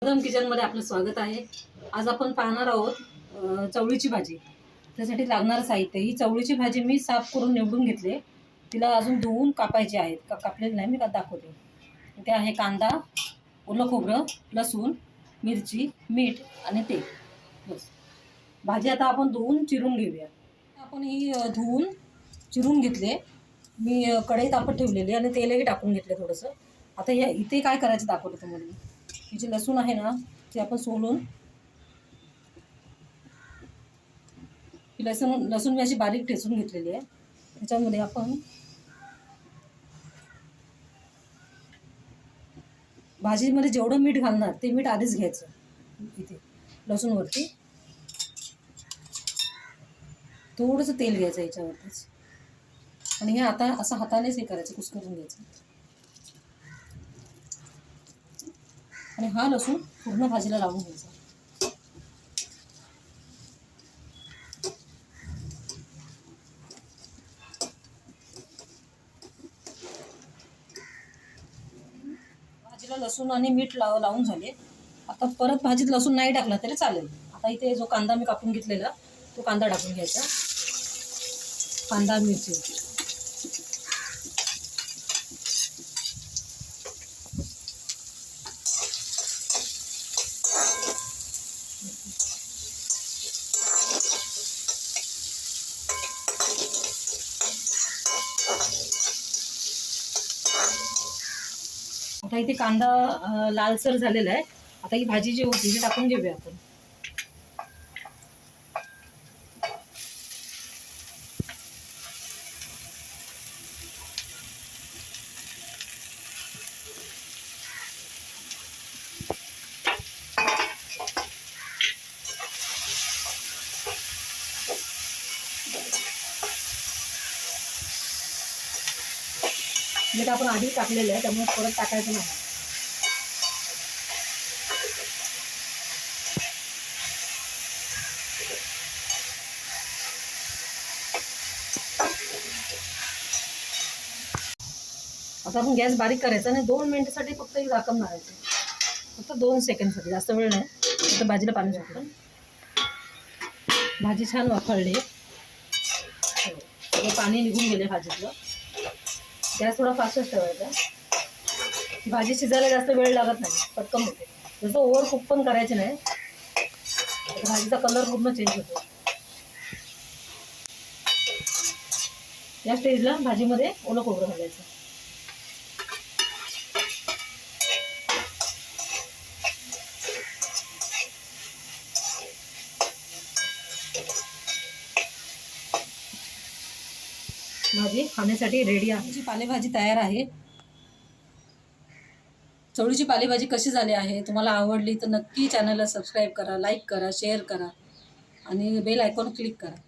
कदम किचनमध्ये आपलं स्वागत आहे। आज आपण पाहणार आहोत चवळीची भाजी। त्यासाठी लागणारं साहित्य, ही चवळीची भाजी मी साफ करून निवडून घेतले, तिला अजून धुवून कापायचे आहेत। कापलेले नाही, मी दाखवते। इथे आहे कांदा, ओलं खोबरं, लसूण, मिरची, मीठ आणि तेल, बस। भाजी आता आपण धुवून चिरून घेऊया। आपण ही धुवून चिरून घेतले, मी कढई तापत ठेवलेली आणि तेलही टाकून घेतले थोडंसं। आता हे इथे काय करायचं दाखवते तुम्हाला मी। ही जी लसूण आहे ना, ती आपण सोलून, ही लसूण मी अशी बारीक ठेचून घेतलेली आहे। त्याच्यामध्ये आपण भाजीमध्ये जेवढं मीठ घालणार ते मीठ आधीच घ्यायचं। इथे लसूणवरती थोडंसं तेल घ्यायचं याच्यावरतीच, आणि हे आता असं हातानेच हे करायचं, कुस्करून घ्यायचं। आणि हा लसूण पूर्ण भाजीला लावून घ्यायचा। भाजीला लसूण आणि मीठ लावून झाले। आता परत भाजीत लसूण नाही टाकला तरी चालेल। आता इथे जो कांदा मी कापून घेतलेला तो कांदा टाकून घ्यायचा। कांदा, मिरची, आता इथे कांदा लालसर झालेला आहे। आता ही भाजी जी होती ती टाकून घेऊया आपण। मीठ आपण आधी टाकलेलं आहे, त्यामुळे परत टाकायचं नाही। आता आपण गॅस बारीक करायचा आणि 2 मिनिटासाठी फक्त हे झाकण मारायचं, फक्त 2 सेकंडसाठी, जास्त वेळ नाही। आता भाजीला पाणी सुटलं, भाजी छान वाफळली, सगळं पाणी निघून गेले भाजीतलं। गॅस थोडा फास्टच ठेवायचा, ही भाजी शिजायला जास्त वेळ लागत नाही, पटकन होते। जसं ओव्हर कुक पण करायचे नाही, भाजीचा कलर पूर्ण चेंज होतो। या स्टेजला भाजीमध्ये ओलं खोबरं घालायचं। भाजी खाण्यासाठी रेडी आहे। पालेभाजी तयार आहे। चवळीची पालेभाजी कशी झाली आहे, तुम्हाला आवडली तर नक्की चॅनलला सबस्क्राईब करा, लाईक करा, शेअर करा आणि बेल आयकॉन क्लिक करा।